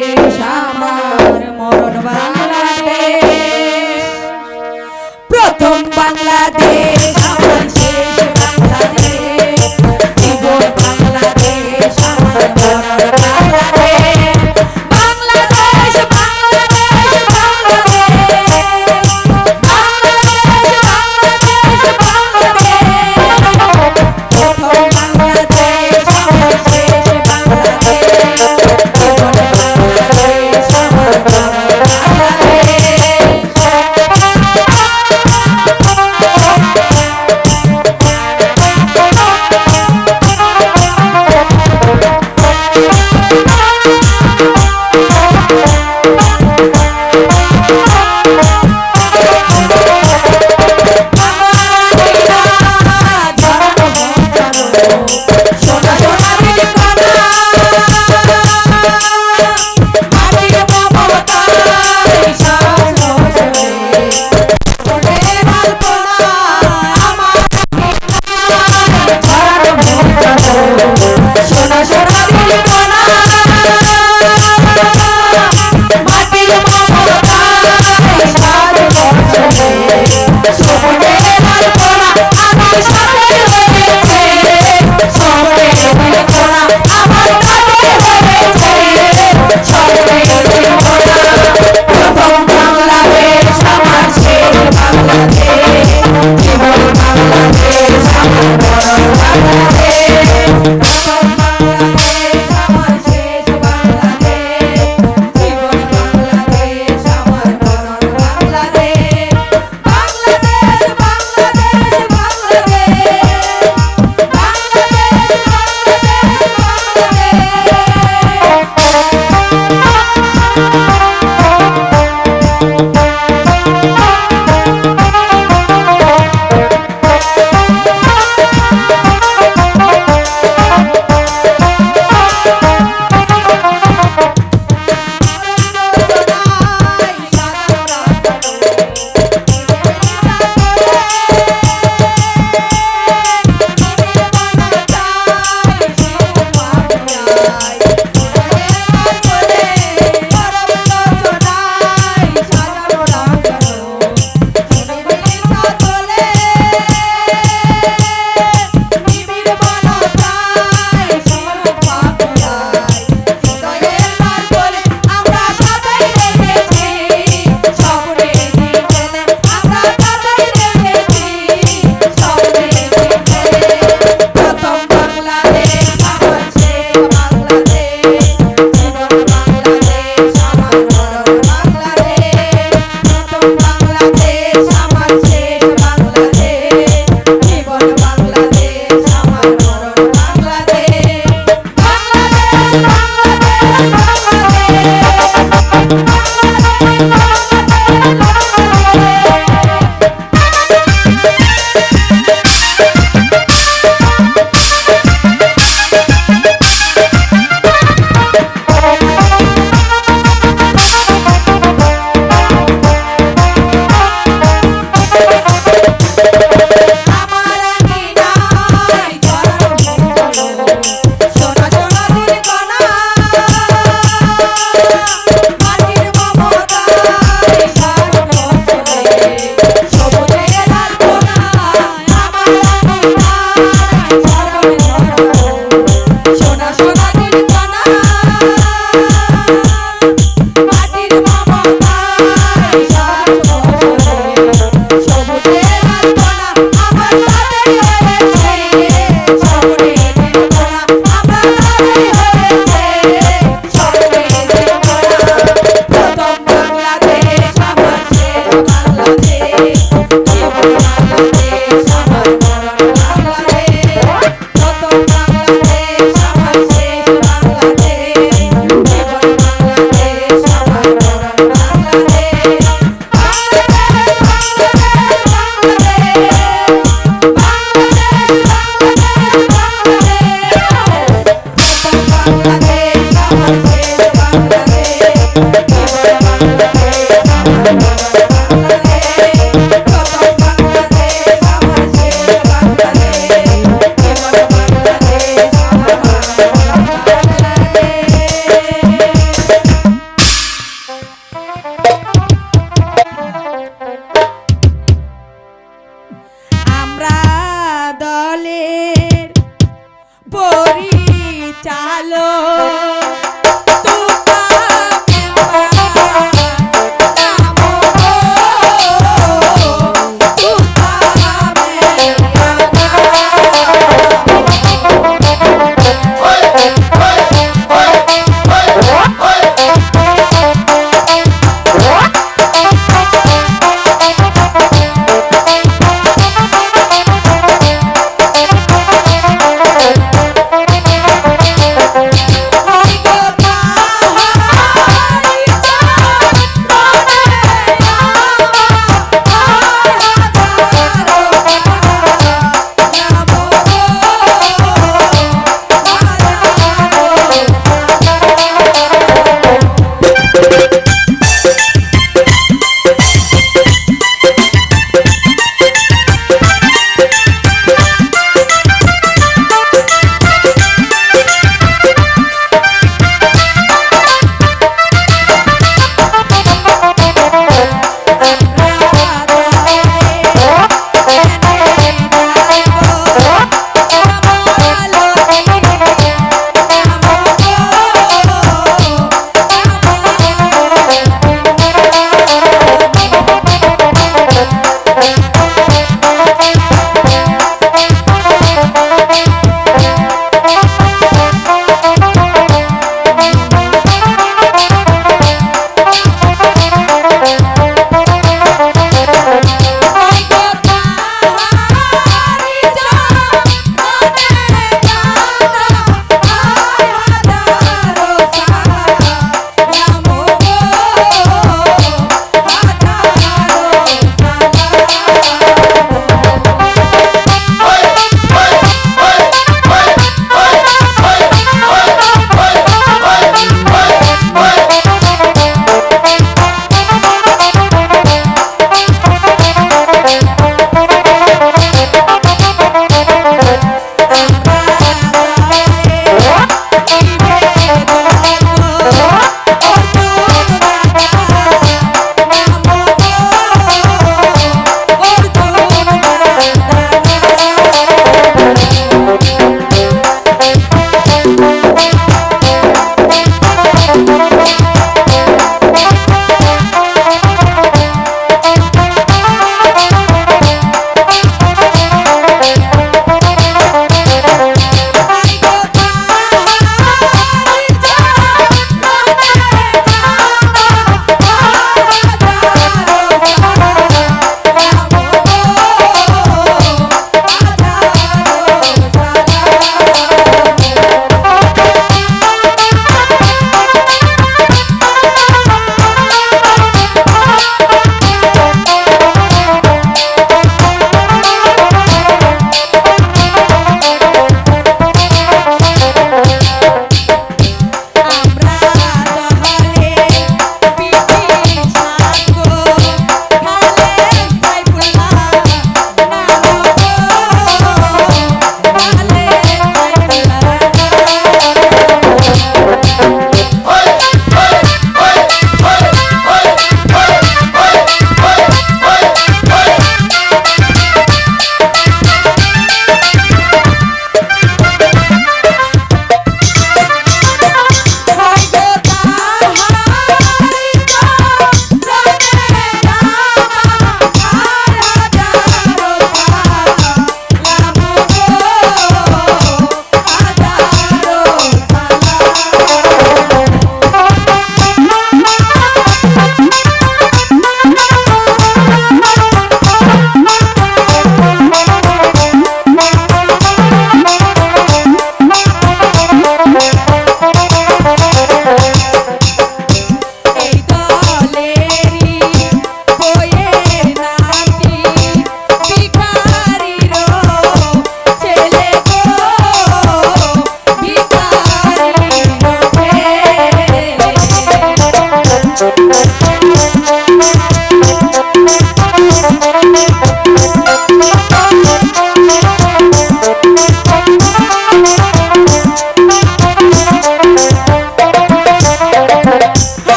বাংলাদেশ আমার মরণ বাংলাদেশ প্রথম বাংলাদেশ আমার শেষ বাংলাদেশ জীবন বাংলাদেশ আমার মরণ বাংলাদেশ বাংলাদেশ বাংলাদেশ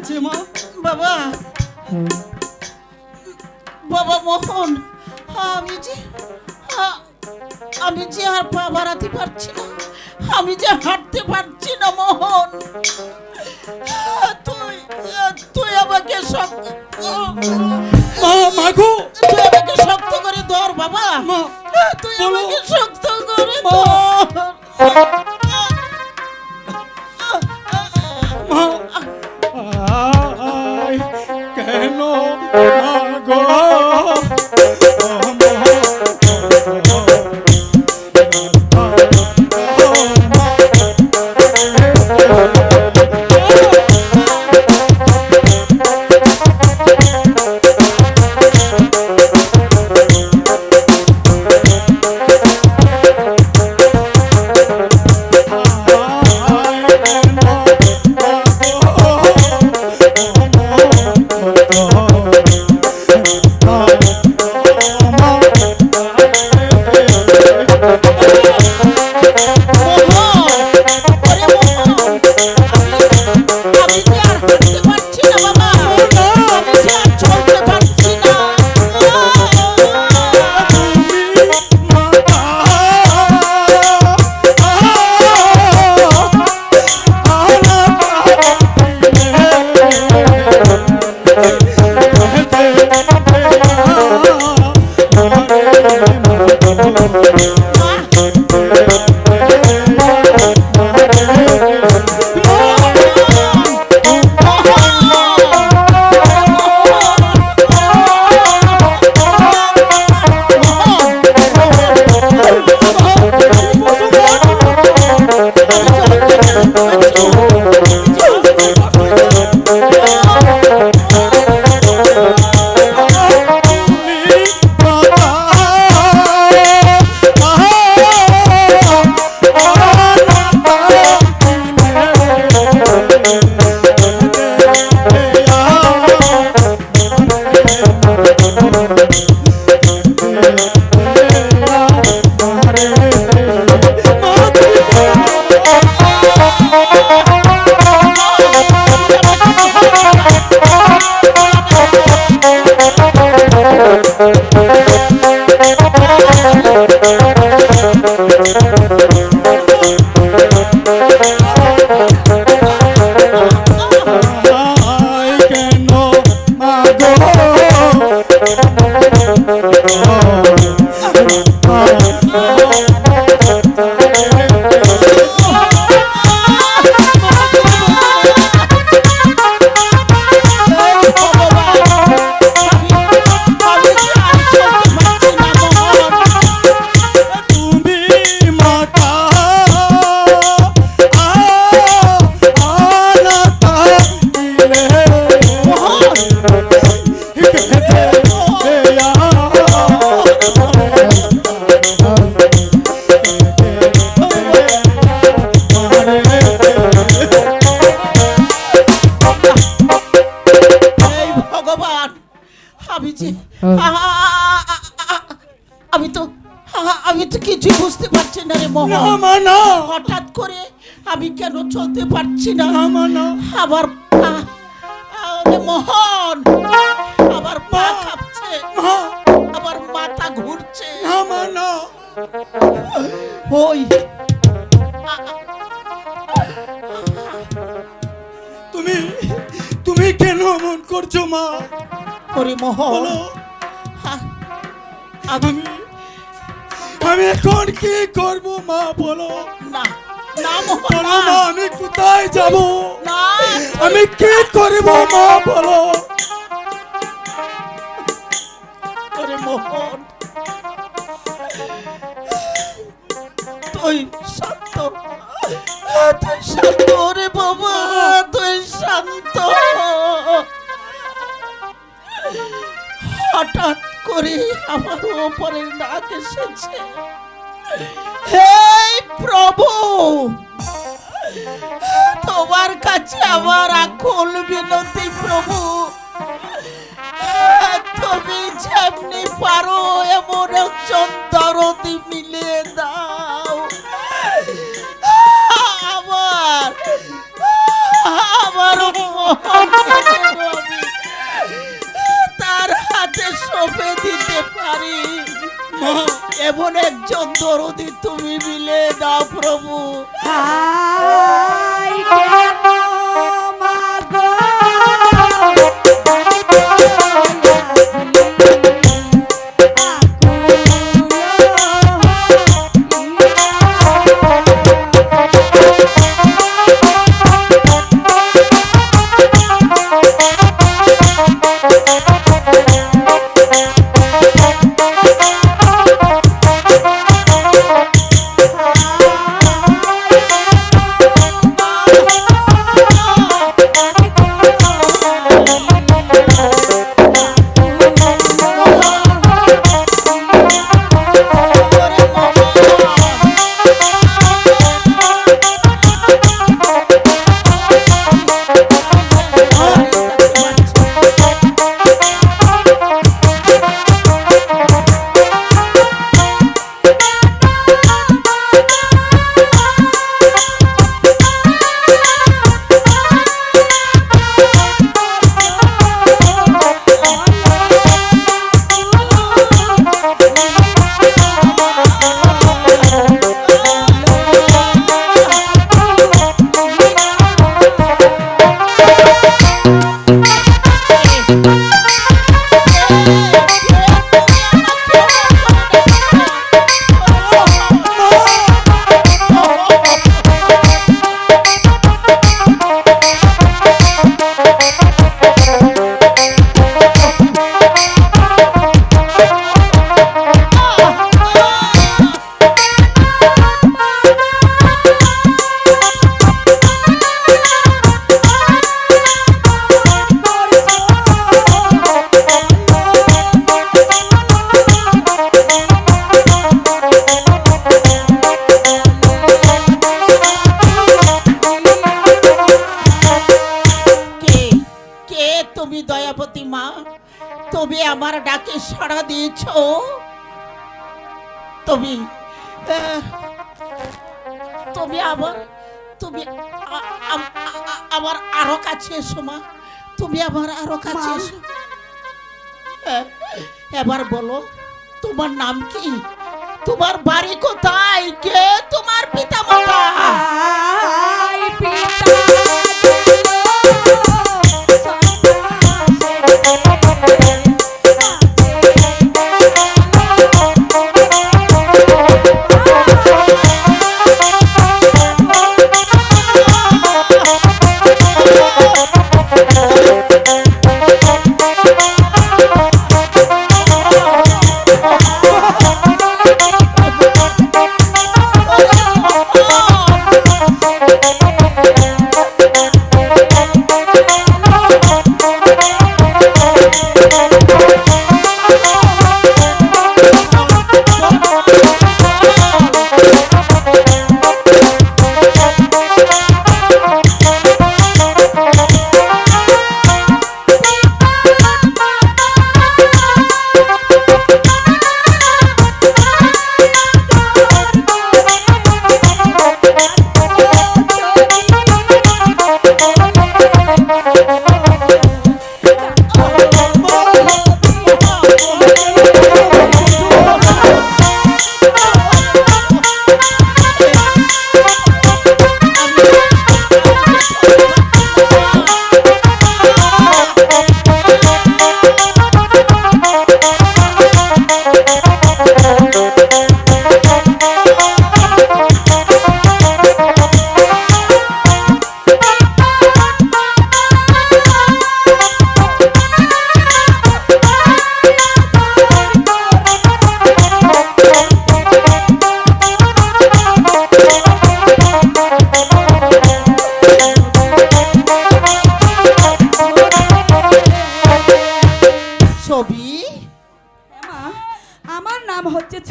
হয়েছে মা? বাবা, বাবা মোহন, আমি যে আর পা বাড়াতে পারছি না, আমি যে হাঁটতে পারছি না মোহন। তুই তুই আমাকে মাগো, তুই আমাকে শক্ত করে ধর বাবা, তুই আমাকে শক্ত করে ধর। কেন মাগো? আমি তো কিছু বুঝতে পারছি না রে মোহন। হঠাৎ করে আমি কেন চলতে পারছি না? আবার মোহন, আবার পা কাঁপছে, আবার মাথা ঘুরছে। ওই তুমি কেন মন করছো মা? ওরে মোহন, আমি এখন কি করবো মা? বলো না না মোহন, বলো মা, আমি কোথায় যাব? না আমি কি করবো মা? বলো। ওরে মোহন, তুই শান্ত, তুই শান্ত রে বাবা, তুই শান্ত। হঠাৎ করে আমার উপরে ডাক এসেছে। হে প্রভু, তোমার কাছে আমার আকুল বিনতি প্রভু, তুমি যেমনি পারো এমন একজন দরদি মিলিয়ে দাও। আমার আমার এমন একজন দরদি তুমি মিলে দাও প্রভু। হাই কেন মাগো দয়াবতী মা, তুমি আমার ডাকে সাড়া দিয়েছ। তুমি তুমি আমার তুমি আমার আরো কাছে এসো মা, তুমি আমার আরো কাছে এসো। এবার বলো তোমার নাম কি, তোমার বাড়ি কোথায়, কে তোমার পিতা মাতা?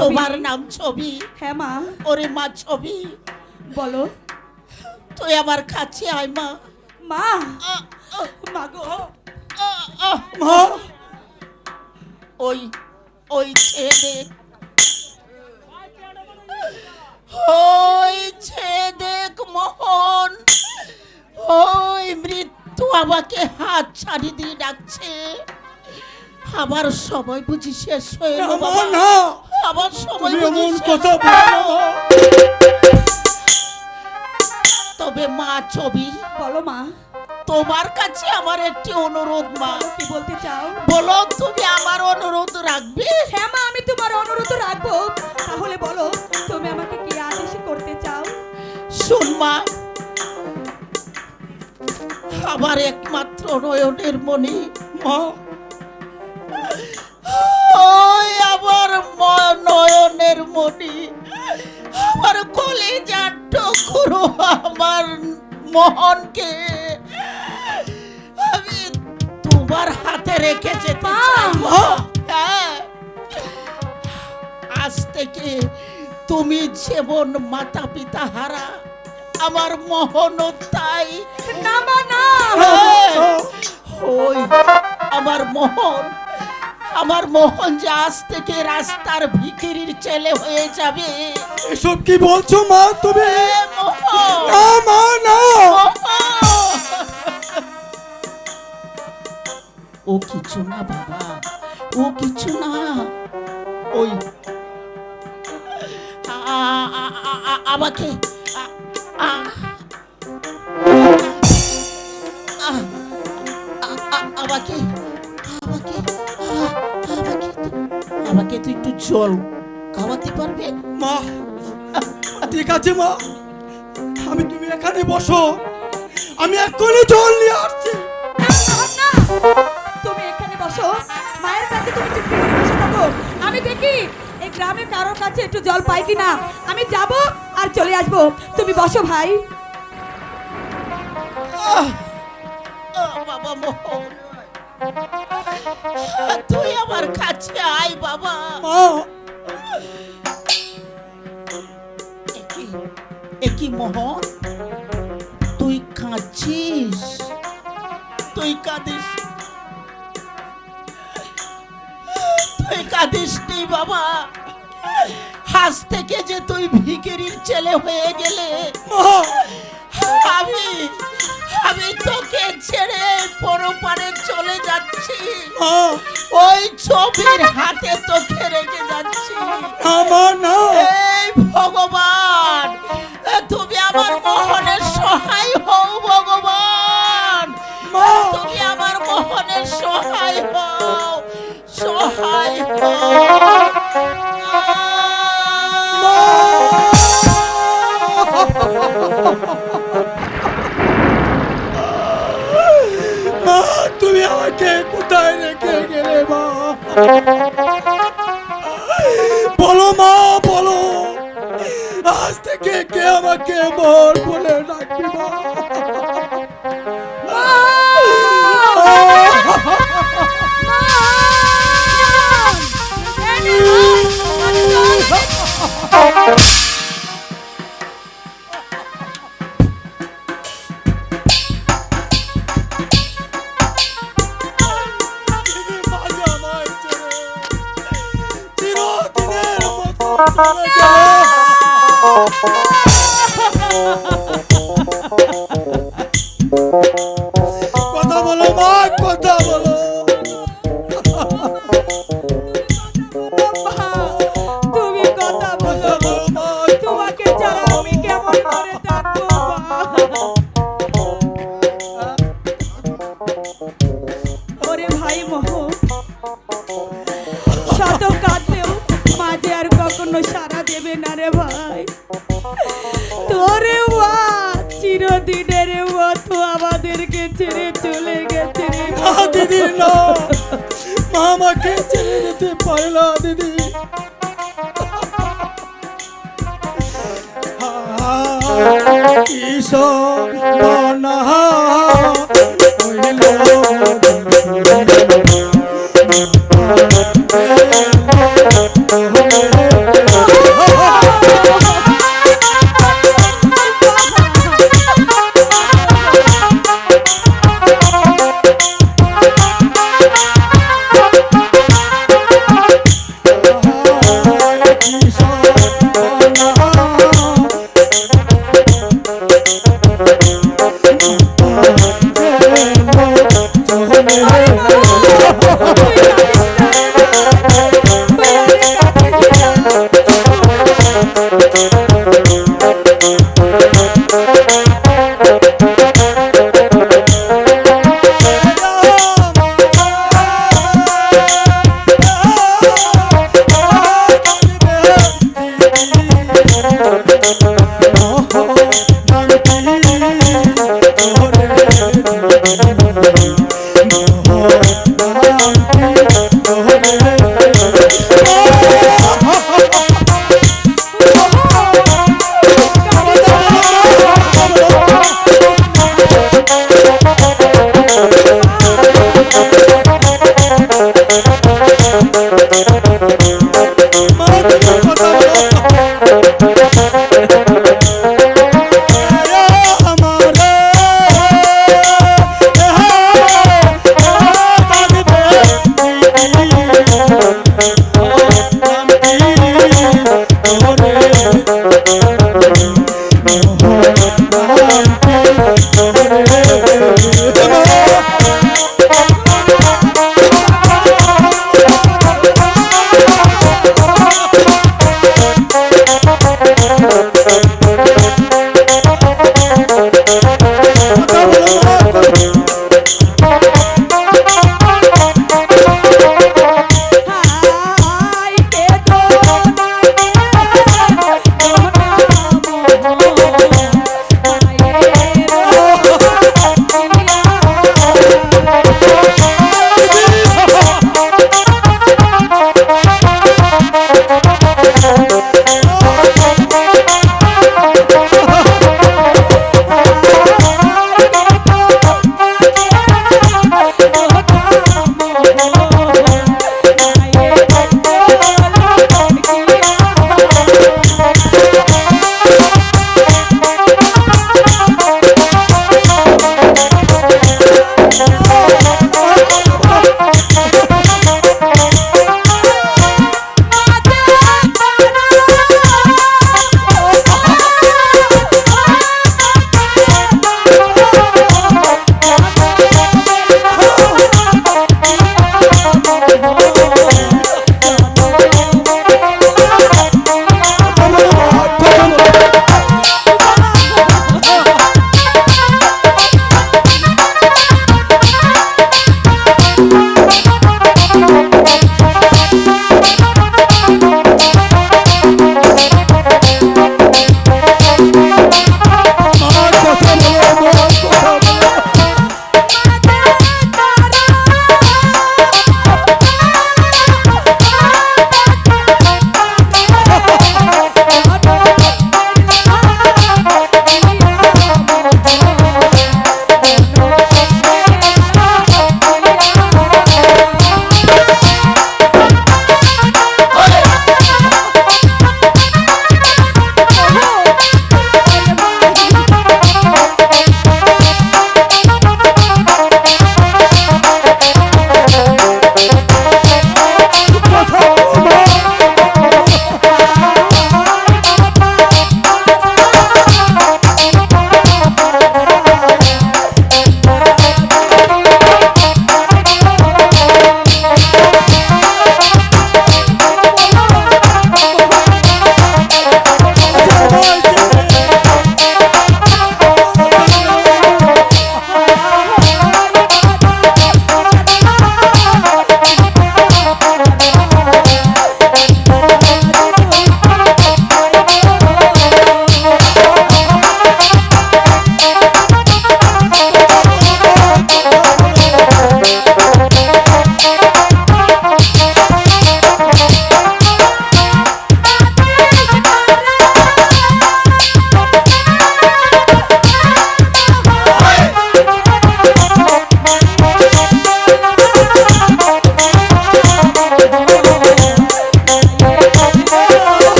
তোমার নাম ছবি? হ্যাঁ মা। ওরে মা ছবি, বলো। তুই আমার কাছে আয় মা। মা, মা গো, মা, ওই ওই ছেদে, ওই ছেদেক মোহন, ওই মৃত্যু আমাকে হাত ছাড়ি দিয়ে ডাকছে। আমার সময় বুঝি শেষ হয়ে গেল বাবা। আমার সময় তুমি বুঝি এমন শেষ। কথা বলো না মা। তবে মা ছবি, বলো মা, তোমার কাছে আমার একটি অনুরোধ মা। বলো কি বলতে চাও? বলো তুমি আমার অনুরোধ রাখবে? হ্যাঁ মা, আমি তোমার অনুরোধ রাখবো। তাহলে বলো তুমি আমাকে কি আদেশ করতে চাও? শোন মা, আমার একমাত্র নয়নের মণি, মা ওই আমার নয়নের মণি, আমার কলেজার টুকরো, আমার মোহনকে আমি তোমার হাতে রেখে যেতে মা! চাই মা। হ্যাঁ, আজ থেকে তুমি যেমন মাতা পিতা হারা, আমার মোহনও তাই। না মা না। হ্যাঁ, ওই আমার মোহন, আমার মোহন যে আজ থেকে রাস্তার ভিখিরির ছেলে হয়ে যাবে। এসব কি বলছো মা তুমি? এ মোহন, না মা না। মোহন। ও কিছু না বাবা, ও কিছু না। ওই আমাকে আমাকে আমাকে আমাকে তুই একটু জল খাওয়াতে পারবে? মা ঠিক আছে মা, তুমি এখানে বসো, আমি এক্ষুনি জল নিয়ে আসছি। না, তুমি এখানে বসো, মায়ের কাছে তুমি চুপটি করে বসে থাকো। আমি দেখি এই গ্রামে কারোর কাছে একটু জল পাই কিনা, আমি যাব আর চলে আসবো। তুমি বসো ভাই। বাবা মোহন, তুই আমার কাছে আয় বাবা। মা একই মোহন, তুই কাঁদছিস? তুই কাঁদিস, তুই কাঁদিস নি বাবা। আজ থেকে যে তুই ভিখিরির ছেলে হয়ে গেলে, মা আমি আমি তোকে ছেড়ে পরপারে চলে যাচ্ছি। মা ওই ছবির হাতে তোকে রেখে যাচ্ছি। না মা না। এই ভগবান, তুমি আমার মোহনের সহায় হও ভগবান। মা তুমি আমার মোহনের সহায় হও, সহায় হও। মা মা তুমি আমাকে কোথায় রেখে গেলে মা? বলো মা বলো, আজ থেকে কে আমাকে মোর বলে ডাকবি মা? তুমি মাঝে আমায় ছেড়ে চিরদিনের মতো চলে গেলে। কথা বলো মা, কথা বলো। তুমি কথা বলো, কথা বলো মা। তোমাকে ছাড়া আমি কেমন করে থাকবো মা? ওরে ভাই মোহন, শত কাঁদলেও মাঝে আর কখনো সারা দেবে না রে ভাই। তোরে মা চিরদিনের মতো আমাদেরকে ছেড়ে চলে গেছে রে না দিদি না, মা আমাকে ছেড়ে যেতে পারে না দিদি। কিশোর না হইল কিশোর Oh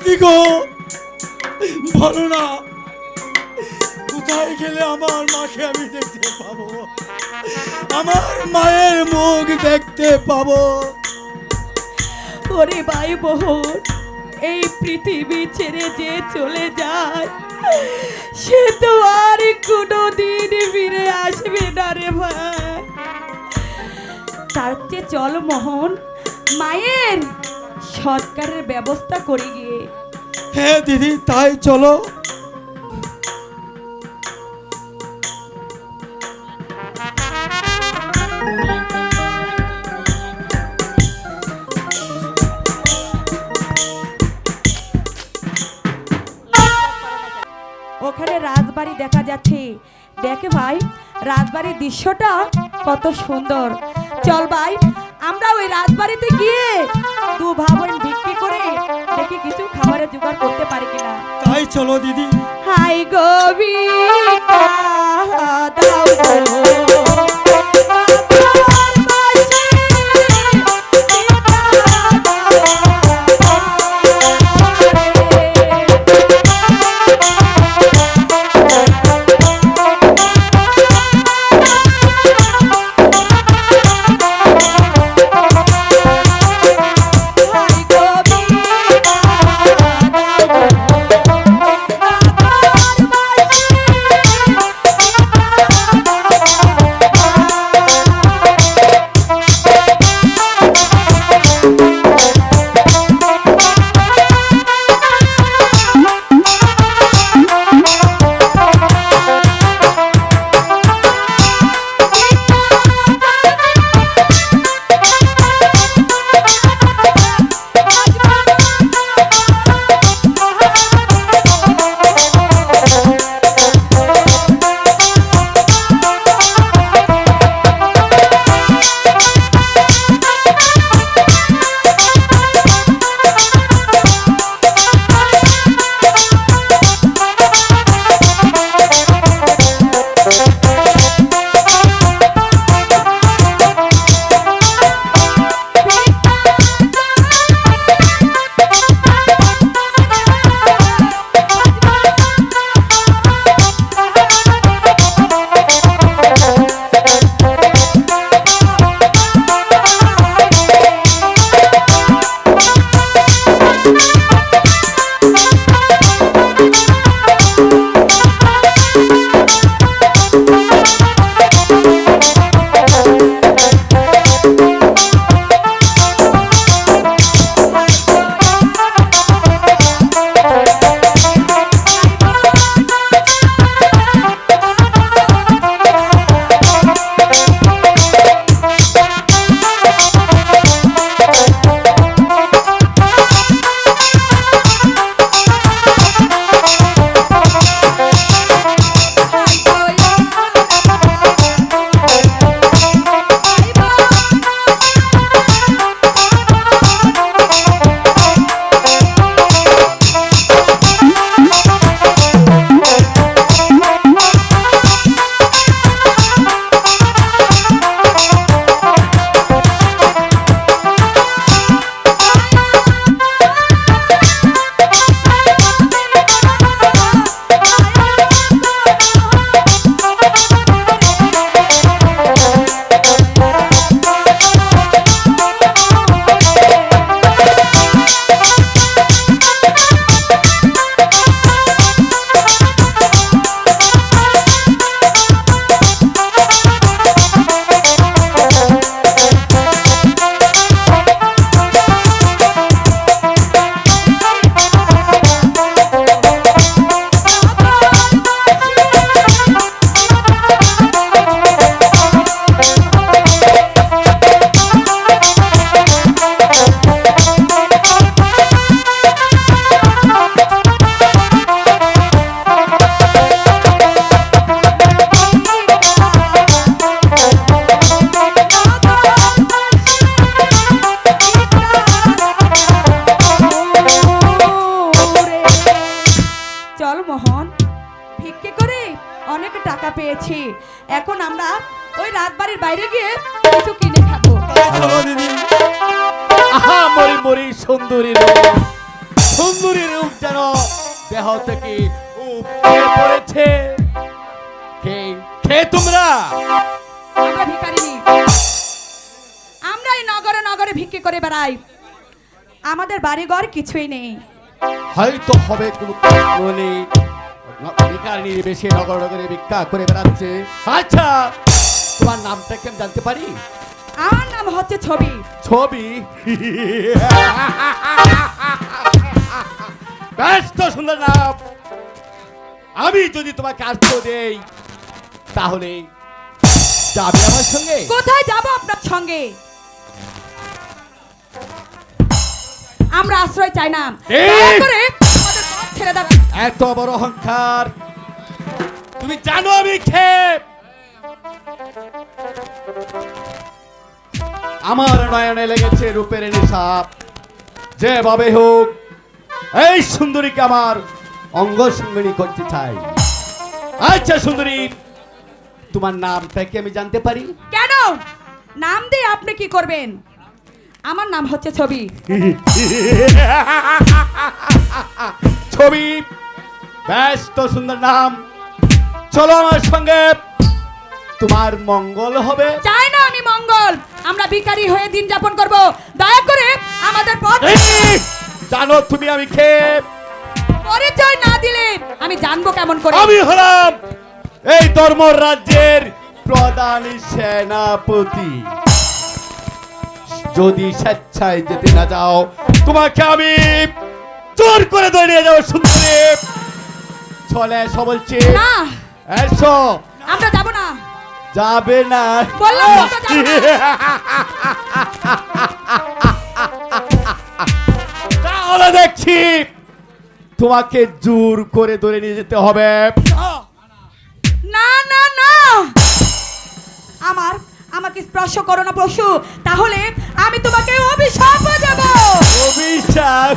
কি গো বলো না, কোথায় গেলে আমার মাকে আমি দেখতে পাবো, আমার মায়ের মুখ দেখতে পাবো? ওরে ভাই বোন, এই পৃথিবী ছেড়ে যে চলে যায় সে তো আর কোনো দিন ফিরে আসবে না রে ভাই। তার চেয়ে চল মোহন, মায়ের সৎকারের ব্যবস্থা করে গিয়ে। হ্যাঁ দিদি, তাই চলো। ওখানে রাজবাড়ি দেখা যাচ্ছে। দেখে ভাই, রাজবাড়ির দৃশ্যটা কত সুন্দর। চল ভাই, আমরা ওই রাজবাড়িতে গিয়ে দু ভাবন বিক্রি করে দেখি কিছু খাবারের জোগাড় করতে পারি কিনা। তাই চলো দিদি। হাই গবি দাও পেয়েছি। এখন আমরা ওই রাজবাড়ির বাইরে গিয়ে কিছু কিনে খাবো। চলো দিদি। আহা মরি মরি সুন্দরী রূপ, সুন্দর সুন্দরী রূপ যেন দেহ থেকে উপড়ে পড়েছে। কে কে তোমরা? আমরা ভিখারিনী, আমরা এই নগরে নগরে ভিক্ষে করে বেড়াই, আমাদের বাড়িঘর কিছুই নেই। হয়তো হবে কোনো কারণে ভিখারিনীর বেশি নগর নগরে ভিক্ষা করে বেড়াচ্ছে। আচ্ছা, তোমার নামটা কি আমি জানতে পারি? আমার নাম হচ্ছে ছবি। ছবি? বেশ তো সুন্দর নাম। আমি যদি তোমাকে আশ্রয় দেই তাহলে যাবে আমার সঙ্গে? কোথায় যাব আপনার সঙ্গে? আমরা আশ্রয় চাই না, দয়া করে আমাদের পথ ছেড়ে দাও। এত বড় অহংকার! তুমি জানো আমি কে? আমার নয়নে লেগেছে রূপের নেশা। যেভাবে হোক এই সুন্দরীকে আমার অঙ্গ সঙ্গিনী করতে চাই। আচ্ছা সুন্দরী, তোমার নামটা কি আমি জানতে পারি? কেন? নাম দিয়ে আপনি কি করবেন? আমার নাম হচ্ছে ছবি। ছবি? বেশ তো সুন্দর নাম। চলো আমার সঙ্গে, তোমার মঙ্গল হবে। চাই না আমি মঙ্গল, আমরা ভিখারি হয়ে দিন যাপন করব। দয়া করে আমাদের পথ। জানো তুমি আমি কে? পরিচয় না দিলে আমি জানবো কেমন করে? আমি হলাম এই ধর্ম রাজ্যের প্রধান সেনাপতি। যদি স্বেচ্ছায় যেতে না যাও, তোমাকে আমি জোর করে ধরে নিয়ে যাবো। সুন্দরী, চলে এসো বলছি। না, এসো। আমরা যাব না। যাবে না? বললাম আমরা যাব না। তাহলে দেখছি তোমাকে জোর করে ধরে নিয়ে যেতে হবে। না না না, আমাকে স্পর্শ করো না পশু, তাহলে আমি তোমাকে অভিশাপ দেব। অভিশাপ?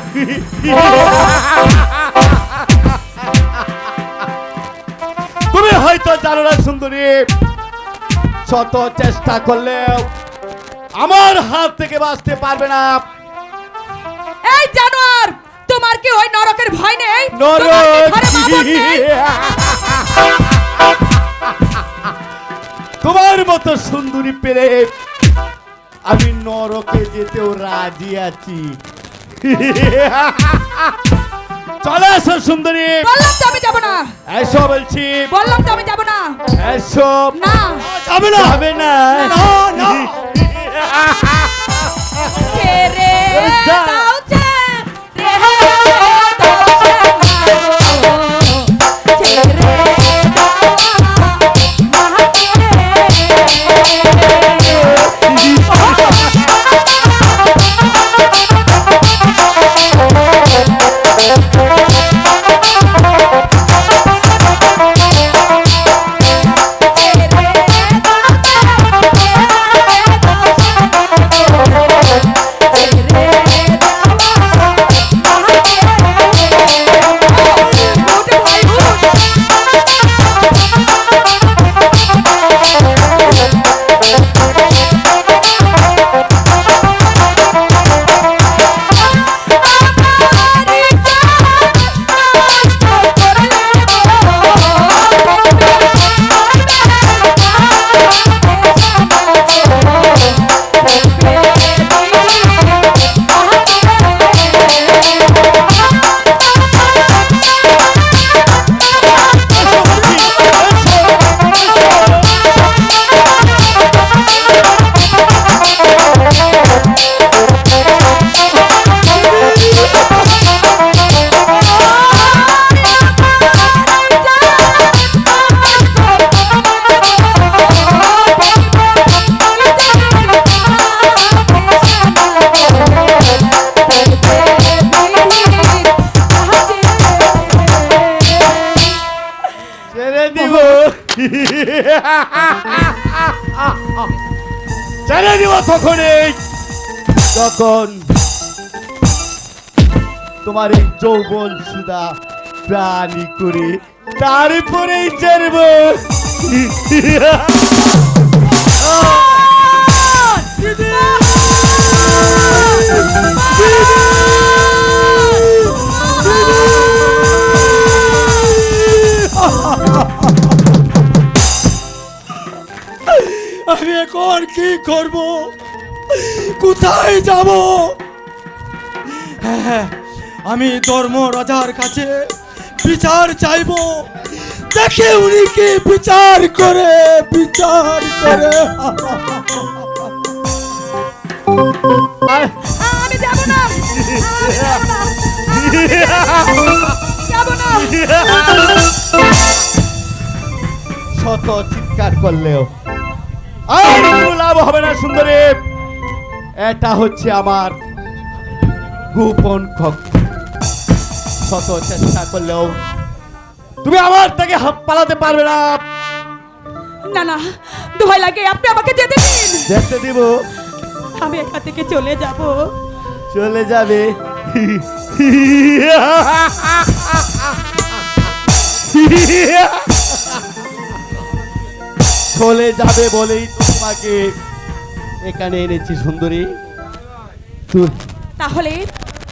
তুমি হয়তো জানো না সুন্দরী, শত চেষ্টা করলেও আমার হাত থেকে বাঁচতে পারবে না। এই জানোয়ার, তোমার কি ওই নরকের ভয় নেই? নরক? তোমার কি ঘরে বাবর নেই? তোমার মতো সুন্দরী পেলে আমি নরকে যেতেও রাজি আছি। চলে এসো সুন্দরী। বললাম তো আমি যাব না। এসো বলছি। বললাম তো আমি যাব না। এসো। না, যাবে না? যাবে না? ছেড়ে যা। দাও যে, রেহে দাও যে মাগো, ছেড়ে দাও মাকে। ছেড়ে দিব তখনই যখন তোমার এই যৌবন সুদা প্রাণী করে তারপরেই ছাড়ব। করব, কোথায় যাব? হ্যাঁ, আমি ধর্মরাজার কাছে বিচার চাইব, দেখে উনি কি বিচার করে। আমি যাব না, যাব না। শত চিৎকার করলেও আর কোনো লাভ হবে না সুন্দরী। এটা হচ্ছে আমার গোপন কক্ষ। শত চেষ্টা করলেও তুমি আমার থেকে হাত পালাতে পারবে না। না না, দোহাই লাগে, আপনি আমাকে যেতে দিন। যেতে দিব? আমি এখান থেকে চলে যাব। চলে যাবে? চলে যাবে বলেই তো তোমাকে এখানে এনেছি সুন্দরী। তাহলে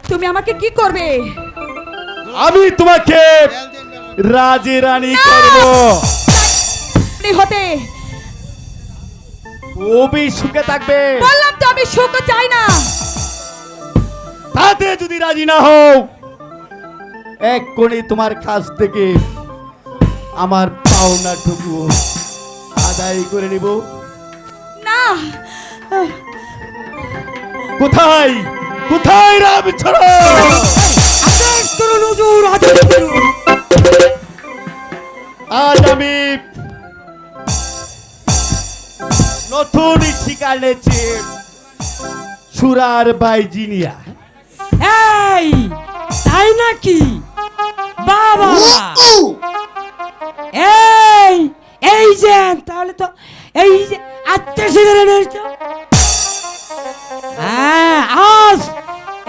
তুমি আমাকে কি করবে? আমি তোমাকে রাজে রানী করব। আপনি হতে খুবই সুখে থাকবে। বললাম তো আমি সুখ চাই না। তাতে যদি রাজি না হও, এক কোণে তোমার কাছ থেকে আমার পাওনাটুকু আদায় করে নিব। না, কোথায় কোথায় রামচরণ? আজ আমি নতুন শিকার নেছি সুরার বাইজিনিয়া। এই তাই নাকি বাবা? এই এই যে তাহলে তো এই যে আত্মীয় স্বজন এসছো। হ্যাঁ, আজ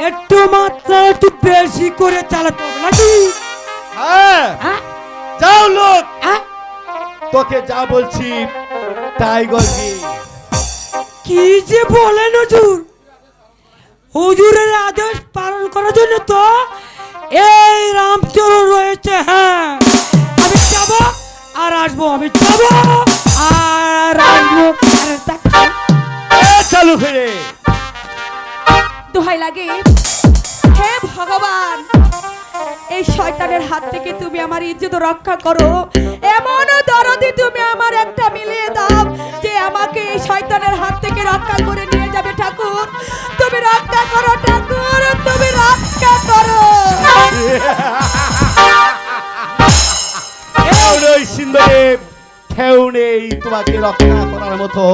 একটু মাত্রা একটু বেশি করে চালাতে হবে নাকি? হ্যাঁ, হ্যাঁ? যাও লোক, হ্যাঁ? তোকে যা বলছি তাই করবি। কি যে বলেন হুজুর? হুজুরের আদেশ পালন করার জন্য তো এই রামচরণ রয়েছে। হ্যাঁ, আমি যাব আর আসবো, আমি যাব আর আসবো। চালু ফিরে দোহাই লাগে, হে ভগবান, এই শয়তানের হাত থেকে তুমি আমার ইজ্জত রক্ষা করো। এমন দরদি তুমি আমার একটা মিলিয়ে দাও যে আমাকে এই শয়তানের হাত থেকে রক্ষা করে নিয়ে যাবে। ঠাকুর, তুমি রক্ষা করো, ঠাকুর, তুমি রক্ষা করো। ওই সুন্দরী কেউ নেই তোমাকে রক্ষা করার মতো।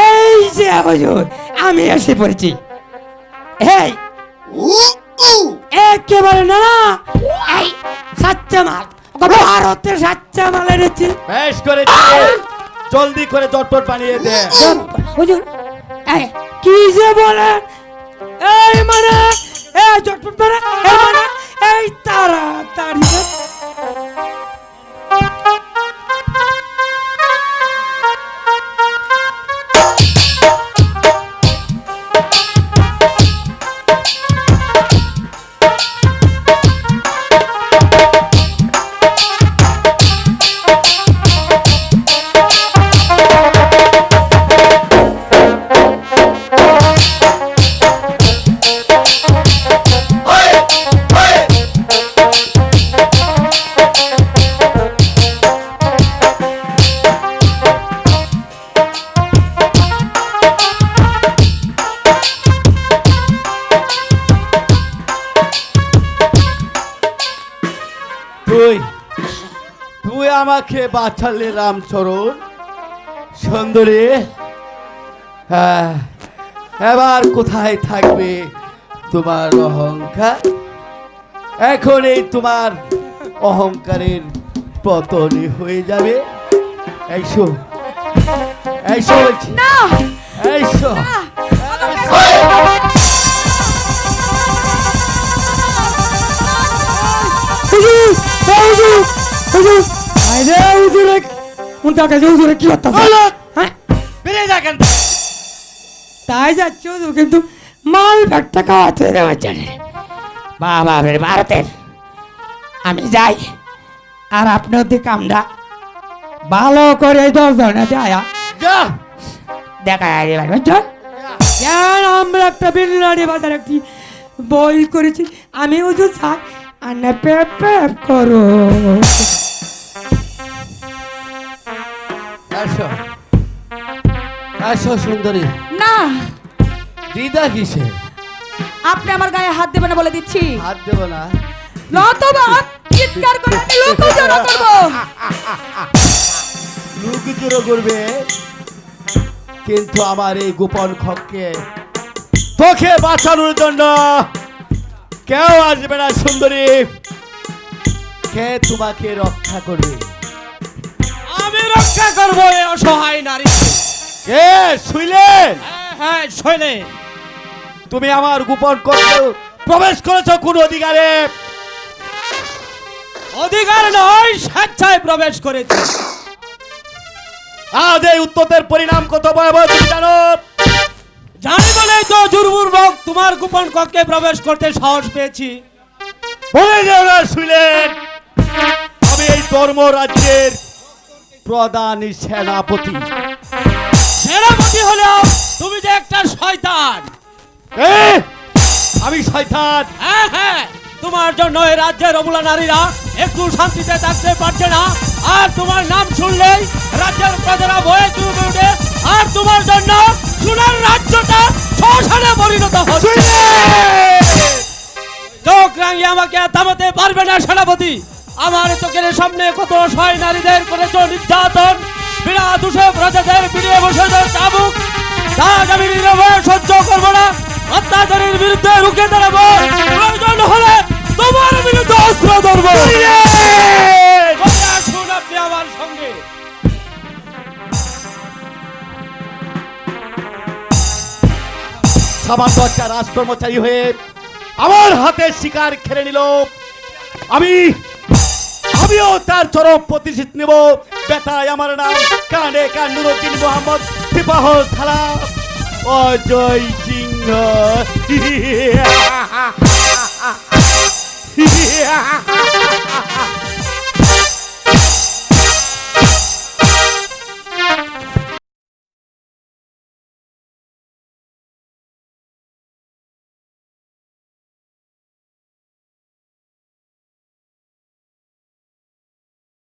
এই যে হুজুর, আমি এসে পড়েছি। এই একেবারে না না, এই সাচ্চা মাল, ভারতের সাচ্চা মাল এনেছি। বেশ করে জলদি করে চটপট বানিয়ে দে। হুজুর, এই কি যে বলে? এই মানে এই চটপট মানে এই মানে এই তাড়াতাড়ি। তুই আমাকে বাঁচালে রামচরণ সুন্দরী। হ্যাঁ, এবার কোথায় থাকবে তোমার অহংকার? এখন এই তোমার অহংকারের পতনই হয়ে যাবে। এইসো এইসো বলছি, না, এইসো। কি হতো? হ্যাঁ, বেরিয়ে যা কেন? তাই যাচ্ছে হুজুর, কিন্তু মাল ভেটটা খাওয়াতে দেওয়ার জন্য। বাবা রে ভারতের, আমি যাই আর আপনার দিকে আমরা ভালো করে 10 জনে যায় যা দেখা যাবে বুঝছো? কেন আমরা একটা বিল্লারি বাজার একটি বই করেছি, আমি উজু চাই আর না প্যাপ প্যাপ করো। আসো আসো সুন্দরী, না, দিদা কিসে? আপনি আমার গায়ে হাত দেবেন না বলে দিচ্ছি, হাত দেবো না। নতবা চিৎকার করে আমি লোক জড়ো করবো। লোক জড়ো করবে, কিন্তু আমার এই গোপন খককে তোকে বাঁচানোর জন্য কেউ আসবে না সুন্দরী। কে তোমাকে রক্ষা করবে? আমি রক্ষা করব এই অসহায় নারী। কে? শুইলেন? হ্যাঁ শৈলে, তুমি আমার গোপন কক্ষে প্রবেশ করেছো কোন অধিকারে? অধিকার নয়, স্বেচ্ছায় প্রবেশ করেছি। আজ এই উত্তরের পরিণাম কত ভয়াবহ তুমি জানো? জানি বলেই তো জোরপূর্বক তোমার গোপন কক্ষে প্রবেশ করতে সাহস পেয়েছি। বলে যাও না শুইলেন, আমি এই ধর্ম রাজ্যের প্রধান সেনাপতি। সেনাপতি হলেও তুমি যে একটা শয়তান। এ, আমি শয়তান? হ্যাঁ হ্যাঁ, তোমার জন্য এই রাজ্যের অবলা নারীরা একটু শান্তিতে থাকতে পারছে না। আর তোমার নাম শুনলেই রাজ্যের প্রজারা ভয়ে চুপ উঠে, আর তোমার জন্য সোনার রাজ্যটা শ্মশানে পরিণত হচ্ছে। চোখ রাঙিয়ে আমাকে থামাতে পারবে না সেনাপতি। আমার চোখের সামনে কত অসহায় নারীদের করেছ নির্যাতন, বিনা দোষে প্রজাদের ফিরিয়ে বসে চাবুক, তা আমি নীরবে সহ্য করবো না। অত্যাচারের বিরুদ্ধে রুখে দাঁড়াবো, প্রয়োজন হলে তোমার বিরুদ্ধে অস্ত্র ধরবো। আসুন আপনি আমার সঙ্গে। সামান্য একটা রাজকর্মচারী হয়ে আমার হাতে শিকার খেলে নিল। আমিও তার চরম প্রতিশোধ নেব। বেটায় আমার নাম কানে কানুরুদ্দিন মোহাম্মদ সিপাহ সালাম অজয় সিংহ।